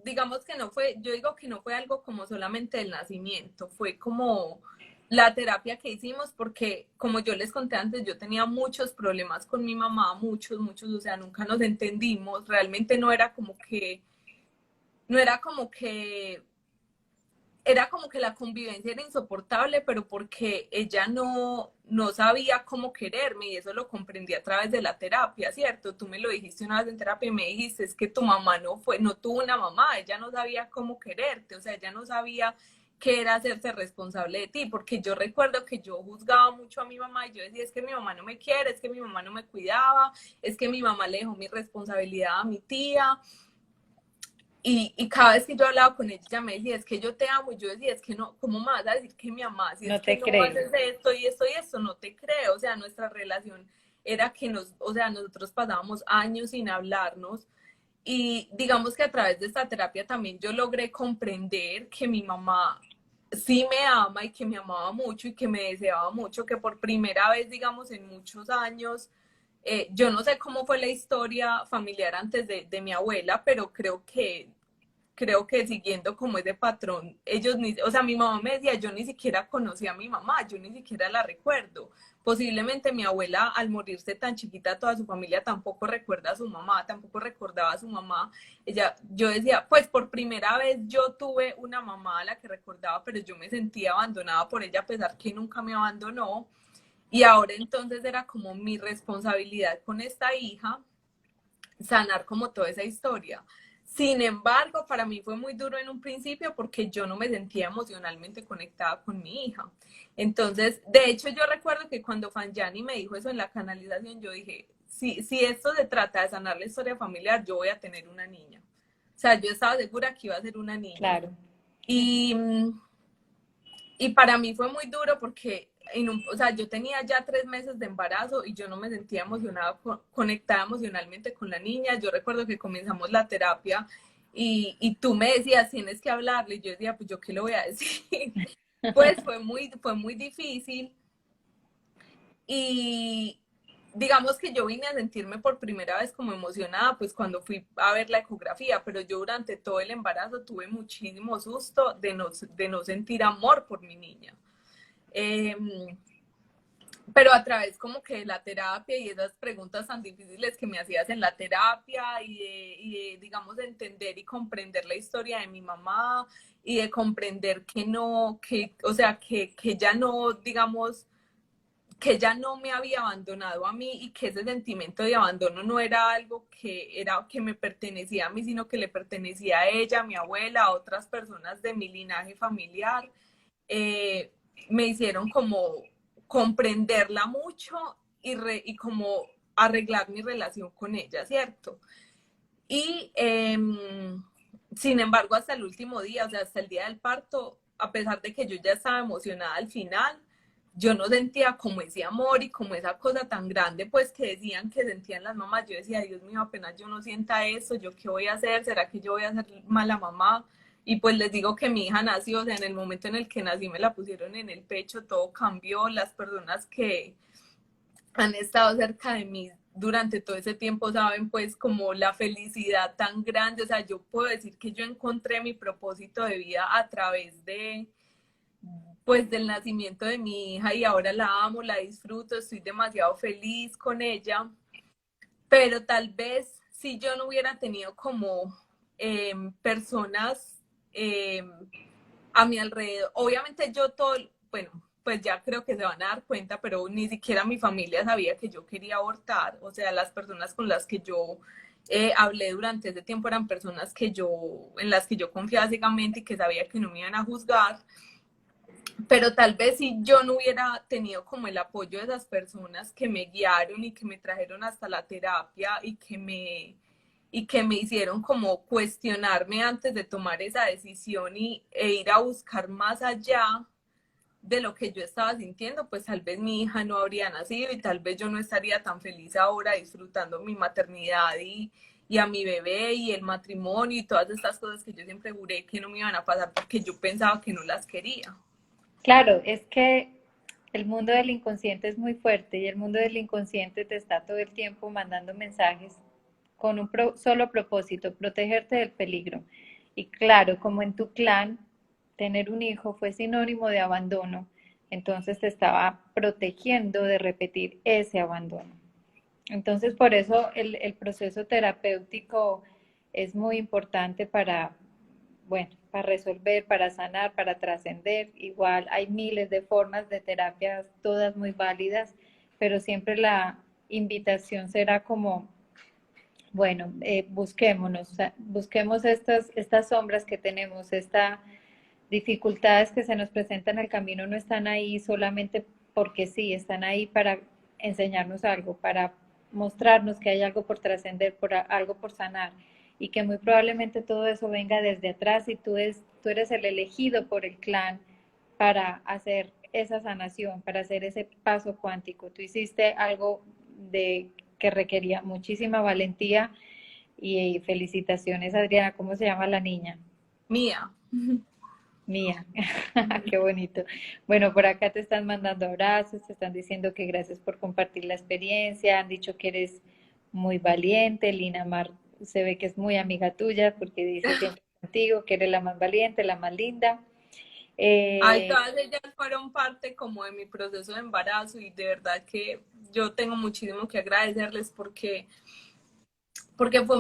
digamos que no fue, yo digo que no fue algo como solamente el nacimiento, fue como la terapia que hicimos, porque como yo les conté antes, yo tenía muchos problemas con mi mamá, muchos, o sea, nunca nos entendimos, realmente no era como que era como que la convivencia era insoportable, pero porque ella no sabía cómo quererme y eso lo comprendí a través de la terapia, ¿cierto? Tú me lo dijiste una vez en terapia y me dijiste, es que tu mamá no tuvo una mamá, ella no sabía cómo quererte, o sea, ella no sabía qué era hacerse responsable de ti, porque yo recuerdo que yo juzgaba mucho a mi mamá y yo decía, es que mi mamá no me quiere, es que mi mamá no me cuidaba, es que mi mamá le dejó mi responsabilidad a mi tía, y cada vez que yo hablaba con ella me decía, es que yo te amo, y yo decía, es que no, ¿cómo me vas a decir que me amas? Si es
No
que
te
no
creo.
haces esto y esto y esto, no te creo. O sea, nuestra relación era que o sea, nosotros pasábamos años sin hablarnos. Y digamos que a través de esta terapia también yo logré comprender que mi mamá sí me ama y que me amaba mucho y que me deseaba mucho, que por primera vez, digamos, en muchos años, yo no sé cómo fue la historia familiar antes de mi abuela, pero creo que siguiendo como ese patrón, o sea, mi mamá me decía, yo ni siquiera conocí a mi mamá, yo ni siquiera la recuerdo. Posiblemente mi abuela, al morirse tan chiquita, toda su familia tampoco recuerda a su mamá, tampoco recordaba a su mamá. Yo decía, pues por primera vez yo tuve una mamá a la que recordaba, pero yo me sentía abandonada por ella, a pesar que nunca me abandonó. Y ahora entonces era como mi responsabilidad con esta hija, sanar como toda esa historia, Sin embargo, para mí fue muy duro en un principio porque yo no me sentía emocionalmente conectada con mi hija. Entonces, de hecho, yo recuerdo que cuando Fanjani me dijo eso en la canalización, yo dije, si esto se trata de sanar la historia familiar, yo voy a tener una niña. O sea, yo estaba segura que iba a ser una niña.
Claro.
Y, y para mí fue muy duro porque o sea, yo tenía ya 3 meses de embarazo y yo no me sentía emocionada, conectada emocionalmente con la niña. Yo recuerdo que comenzamos la terapia y tú me decías, tienes que hablarle. Y yo decía, pues yo qué le voy a decir. Pues fue muy difícil y digamos que yo vine a sentirme por primera vez como emocionada, pues cuando fui a ver la ecografía, pero yo durante todo el embarazo tuve muchísimo susto de no sentir amor por mi niña. Eh, pero a través como que de la terapia y esas preguntas tan difíciles que me hacías en la terapia digamos, de entender y comprender la historia de mi mamá y de comprender que no, o sea, que ya no, digamos, que ella no me había abandonado a mí y que ese sentimiento de abandono no era algo que me pertenecía a mí, sino que le pertenecía a ella, a mi abuela, a otras personas de mi linaje familiar. Eh, Me hicieron como comprenderla mucho y como arreglar mi relación con ella, ¿cierto? Y sin embargo, hasta el último día, o sea, hasta el día del parto, a pesar de que yo ya estaba emocionada al final, yo no sentía como ese amor y como esa cosa tan grande, pues que decían que sentían las mamás. Yo decía, Dios mío, apenas yo no sienta eso, ¿yo qué voy a hacer? ¿Será que yo voy a ser mala mamá? Y pues les digo que mi hija nació, o sea, en el momento en el que nací me la pusieron en el pecho, todo cambió, las personas que han estado cerca de mí durante todo ese tiempo saben pues como la felicidad tan grande, o sea, yo puedo decir que yo encontré mi propósito de vida a través de pues del nacimiento de mi hija y ahora la amo, la disfruto, estoy demasiado feliz con ella, pero tal vez si yo no hubiera tenido como personas eh, a mi alrededor. Obviamente yo todo, bueno, pues ya creo que se van a dar cuenta, pero ni siquiera mi familia sabía que yo quería abortar. O sea, las personas con las que yo hablé durante ese tiempo eran personas en las que yo confiaba ciegamente y que sabía que no me iban a juzgar. Pero tal vez si yo no hubiera tenido como el apoyo de esas personas que me guiaron y que me trajeron hasta la terapia y que me hicieron como cuestionarme antes de tomar esa decisión e ir a buscar más allá de lo que yo estaba sintiendo, pues tal vez mi hija no habría nacido y tal vez yo no estaría tan feliz ahora disfrutando mi maternidad y a mi bebé y el matrimonio y todas estas cosas que yo siempre juré que no me iban a pasar porque yo pensaba que no las quería.
Claro, es que el mundo del inconsciente es muy fuerte y el mundo del inconsciente te está todo el tiempo mandando mensajes con un solo propósito, protegerte del peligro. Y claro, como en tu clan, tener un hijo fue sinónimo de abandono, entonces te estaba protegiendo de repetir ese abandono. Entonces, por eso el proceso terapéutico es muy importante para, bueno, para resolver, para sanar, para trascender. Igual hay miles de formas de terapias, todas muy válidas, pero siempre la invitación será como, bueno, busquémonos, busquemos estas sombras que tenemos, estas dificultades que se nos presentan en el camino no están ahí solamente porque sí, están ahí para enseñarnos algo, para mostrarnos que hay algo por trascender, algo por sanar y que muy probablemente todo eso venga desde atrás y tú eres el elegido por el clan para hacer esa sanación, para hacer ese paso cuántico. Tú hiciste algo que requería muchísima valentía y felicitaciones, Adriana. ¿Cómo se llama la niña?
Mía.
Mía, qué bonito. Bueno, por acá te están mandando abrazos, te están diciendo que gracias por compartir la experiencia, han dicho que eres muy valiente, Lina Mar se ve que es muy amiga tuya porque dice siempre contigo que eres la más valiente, la más linda.
Ay,
Eh,
todas ellas fueron parte como de mi proceso de embarazo y de verdad que yo tengo muchísimo que agradecerles porque fue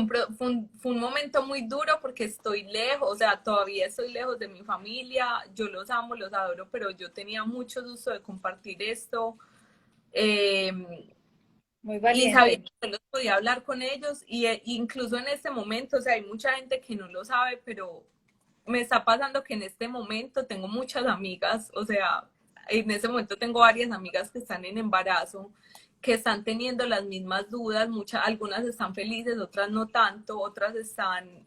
un momento muy duro porque estoy lejos, o sea, todavía estoy lejos de mi familia, yo los amo, los adoro, pero yo tenía mucho gusto de compartir esto. Eh,
Muy
y sabía
valiente.
que yo los podía hablar con ellos y incluso en este momento, o sea, hay mucha gente que no lo sabe, pero me está pasando que en este momento tengo muchas amigas, o sea, en este momento tengo varias amigas que están en embarazo, que están teniendo las mismas dudas, muchas, algunas están felices, otras no tanto, otras están,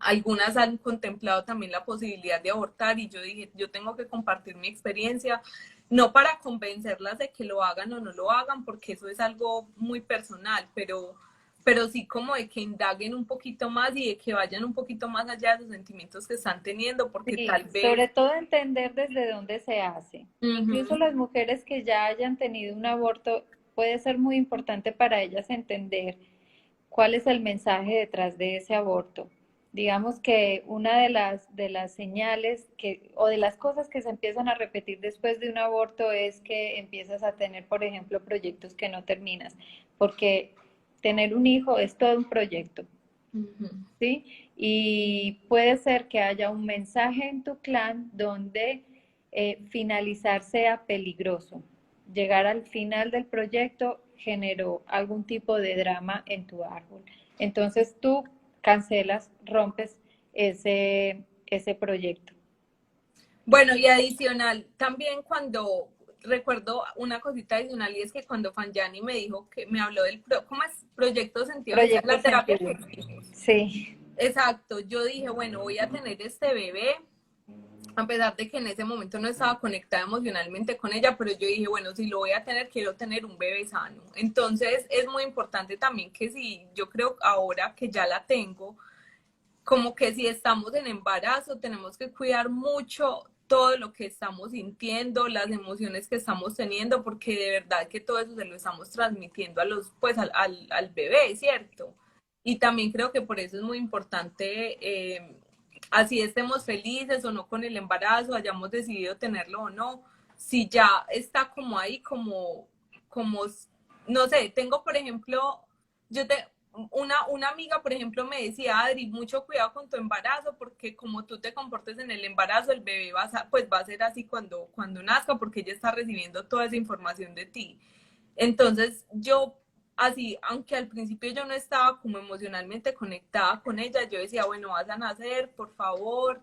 algunas han contemplado también la posibilidad de abortar y yo dije, yo tengo que compartir mi experiencia, no para convencerlas de que lo hagan o no lo hagan, porque eso es algo muy personal, pero sí como de que indaguen un poquito más y de que vayan un poquito más allá de los sentimientos que están teniendo, porque
Sí,
tal vez...
sobre todo entender desde dónde se hace. Incluso
Ujú.
las mujeres que ya hayan tenido un aborto, puede ser muy importante para ellas entender cuál es el mensaje detrás de ese aborto. Digamos que una de las señales que, o de las cosas que se empiezan a repetir después de un aborto es que empiezas a tener, por ejemplo, proyectos que no terminas, porque tener un hijo es todo un proyecto.
Ujú.
¿Sí? Y puede ser que haya un mensaje en tu clan donde finalizar sea peligroso. Llegar al final del proyecto generó algún tipo de drama en tu árbol. Entonces tú cancelas, rompes ese proyecto.
Bueno, y adicional, también cuando recuerdo una cosita adicional y es que cuando Fanjani me dijo que me habló del ¿cómo es? Proyecto sentido social,
Proyecto
la terapia
sentido.
que hicimos.
Sí,
Exacto, yo dije, bueno, voy a tener este bebé, a pesar de que en ese momento no estaba conectada emocionalmente con ella, pero yo dije, bueno, si lo voy a tener, quiero tener un bebé sano. Entonces es muy importante también que si yo creo ahora que ya la tengo, como que si estamos en embarazo, tenemos que cuidar mucho todo lo que estamos sintiendo, las emociones que estamos teniendo, porque de verdad que todo eso se lo estamos transmitiendo a los, pues al bebé, ¿cierto? Y también creo que por eso es muy importante, así estemos felices o no con el embarazo, hayamos decidido tenerlo o no, si ya está como ahí, como, no sé, tengo por ejemplo, yo te, una amiga, por ejemplo, me decía, Adri, mucho cuidado con tu embarazo, porque como tú te comportes en el embarazo, el bebé pues va a ser así cuando nazca, porque ella está recibiendo toda esa información de ti. Entonces, yo así, aunque al principio yo no estaba como emocionalmente conectada con ella, yo decía, bueno, vas a nacer, por favor,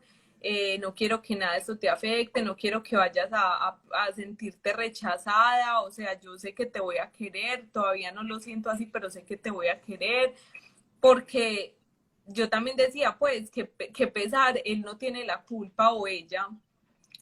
no quiero que nada de esto te afecte, no quiero que vayas a sentirte rechazada, o sea, yo sé que te voy a querer, todavía no lo siento así, pero sé que te voy a querer, porque yo también decía, pues, que pesar, él no tiene la culpa o ella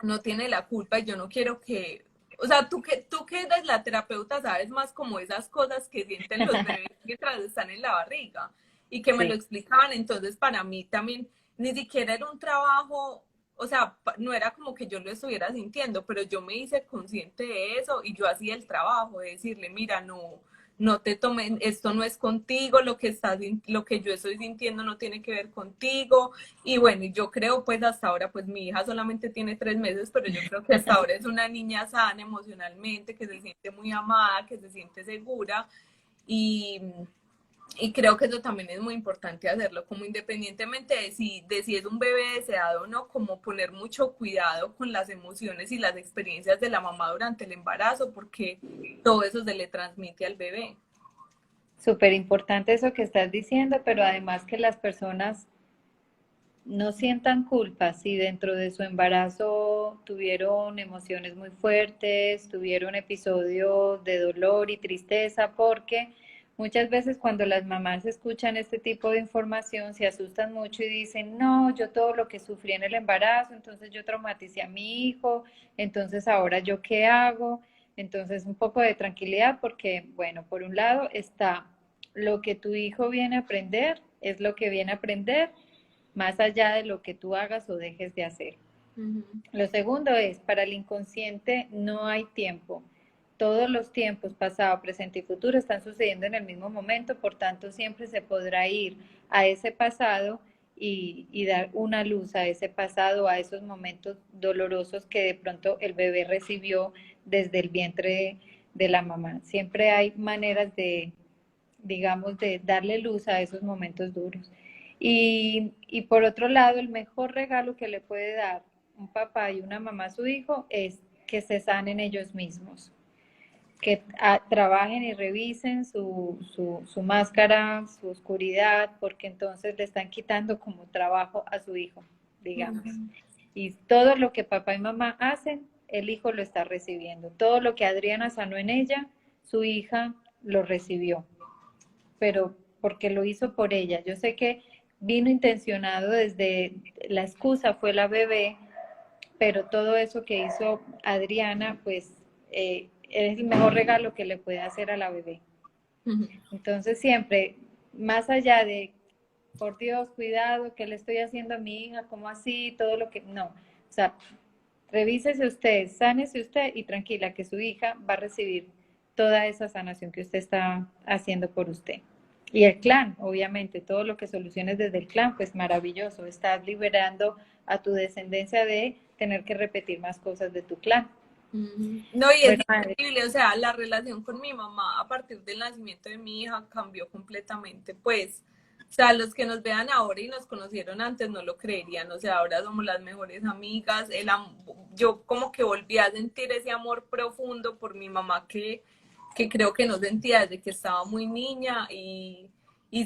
no tiene la culpa y yo no quiero que, o sea, tú que eres la terapeuta sabes más como esas cosas que sienten los bebés mientras están en la barriga y que me lo
sí.
explicaban, entonces para mí también ni siquiera era un trabajo, o sea, no era como que yo lo estuviera sintiendo, pero yo me hice consciente de eso y yo hacía el trabajo de decirle, mira, no te tomen, esto no es contigo, lo que yo estoy sintiendo no tiene que ver contigo, y bueno, yo creo pues hasta ahora, pues mi hija solamente tiene 3 meses, pero yo creo que hasta ahora es una niña sana emocionalmente, que se siente muy amada, que se siente segura y, y creo que eso también es muy importante hacerlo, como independientemente de si es un bebé deseado o no, como poner mucho cuidado con las emociones y las experiencias de la mamá durante el embarazo, porque todo eso se le transmite al bebé.
Súper importante eso que estás diciendo, pero además que las personas no sientan culpa si dentro de su embarazo tuvieron emociones muy fuertes, tuvieron episodios de dolor y tristeza, porque muchas veces cuando las mamás escuchan este tipo de información se asustan mucho y dicen, no, yo todo lo que sufrí en el embarazo, entonces yo traumaticé a mi hijo, entonces ahora yo qué hago. Entonces un poco de tranquilidad porque, bueno, por un lado está lo que tu hijo viene a aprender, es lo que viene a aprender más allá de lo que tú hagas o dejes de hacer.
Ujú.
Lo segundo es, para el inconsciente no hay tiempo. Todos los tiempos, pasado, presente y futuro, están sucediendo en el mismo momento, por tanto siempre se podrá ir a ese pasado y dar una luz a ese pasado, a esos momentos dolorosos que de pronto el bebé recibió desde el vientre de la mamá. Siempre hay maneras de, digamos, de darle luz a esos momentos duros. Y por otro lado, el mejor regalo que le puede dar un papá y una mamá a su hijo es que se sanen ellos mismos. que trabajen y revisen su máscara, su oscuridad, porque entonces le están quitando como trabajo a su hijo, digamos. Y todo lo que papá y mamá hacen, el hijo lo está recibiendo. Todo lo que Adriana sanó en ella, su hija lo recibió, pero porque lo hizo por ella. Yo sé que vino intencionado desde, la excusa fue la bebé, pero todo eso que hizo Adriana, pues es el mejor regalo que le puede hacer a la bebé. Entonces siempre, más allá de, por Dios, cuidado, ¿qué le estoy haciendo a mi hija? ¿Cómo así? Todo lo que, no. O sea, revísese usted, sánese usted y tranquila que su hija va a recibir toda esa sanación que usted está haciendo por usted. Y el clan, obviamente, todo lo que soluciones desde el clan, pues maravilloso. Estás liberando a tu descendencia de tener que repetir más cosas de tu clan.
No, y es
Bueno, madre,
increíble, o sea, la relación con mi mamá a partir del nacimiento de mi hija cambió completamente, pues, o sea, los que nos vean ahora y nos conocieron antes no lo creerían, o sea, ahora somos las mejores amigas, yo como que volví a sentir ese amor profundo por mi mamá que creo que no sentía desde que estaba muy niña y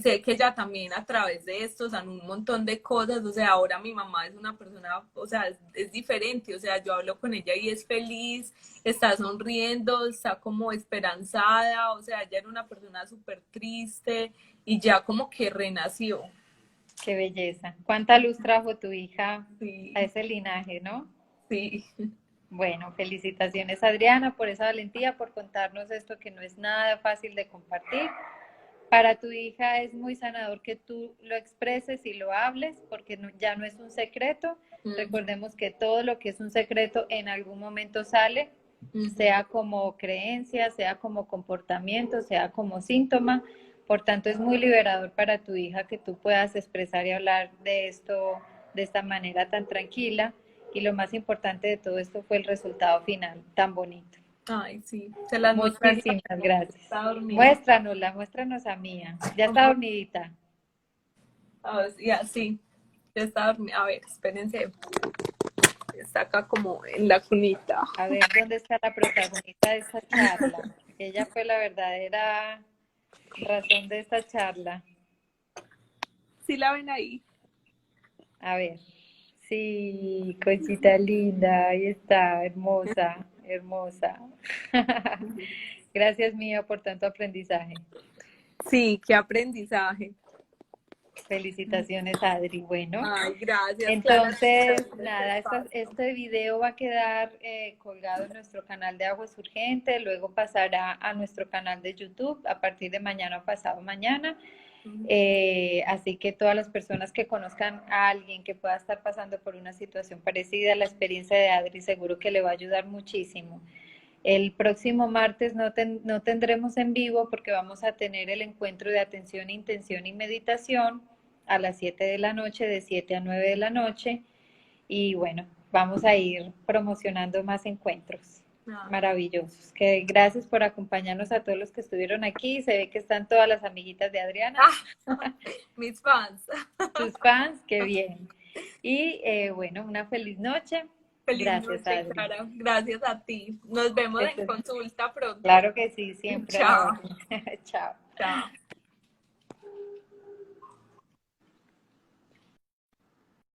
sé que ella también a través de esto sanó un montón de cosas, o sea, ahora mi mamá es una persona, o sea, es diferente, o sea, yo hablo con ella y es feliz, está sonriendo, está como esperanzada, o sea, ella era una persona súper triste y ya como que renació.
qué belleza. ¿Cuánta luz trajo tu hija a
Sí,
ese linaje, no?
sí.
Bueno, felicitaciones Adriana por esa valentía, por contarnos esto que no es nada fácil de compartir. Para tu hija es muy sanador que tú lo expreses y lo hables porque ya no es un secreto. Recordemos que todo lo que es un secreto en algún momento sale, sea como creencia, sea como comportamiento, sea como síntoma. Por tanto, es muy liberador para tu hija que tú puedas expresar y hablar de esto de esta manera tan tranquila. Y lo más importante de todo esto fue el resultado final tan bonito.
Ay, sí, se las mostraría.
Muchísimas gracias.
Está dormida.
Muéstranosla, muéstranos a Mía. Ya está
Vamos
dormidita.
a ver, ya, sí, ya está dormida. A ver, espérense, está acá como en la cunita.
A ver, ¿dónde está la protagonista de esta charla? Ella fue la verdadera razón de esta charla.
Sí la ven ahí.
A ver. Sí, cosita linda, ahí está, hermosa, hermosa. Gracias, Mía, por tanto aprendizaje.
Sí, qué aprendizaje.
Felicitaciones, Adri. Bueno,
Ay, gracias, Clara.
entonces, nada, este video va a quedar colgado en nuestro canal de Aguas Urgente, luego pasará a nuestro canal de YouTube a partir de mañana o pasado mañana. Así que todas las personas que conozcan a alguien que pueda estar pasando por una situación parecida, la experiencia de Adri seguro que le va a ayudar muchísimo. El próximo martes no tendremos en vivo porque vamos a tener el encuentro de atención, intención y meditación a las 7 de la noche, de 7 a 9 de la noche. Y bueno, vamos a ir promocionando más encuentros maravillosos. Que gracias por acompañarnos a todos los que estuvieron aquí. Se ve que están todas las amiguitas de Adriana.
Mis fans.
Tus fans, qué bien. Y bueno, una feliz noche.
Feliz
Gracias,
noche,
Adri.
Clara. Gracias a ti. Nos vemos en consulta pronto.
Claro que sí, siempre a la
Chao.
orden. Chao.
Chao.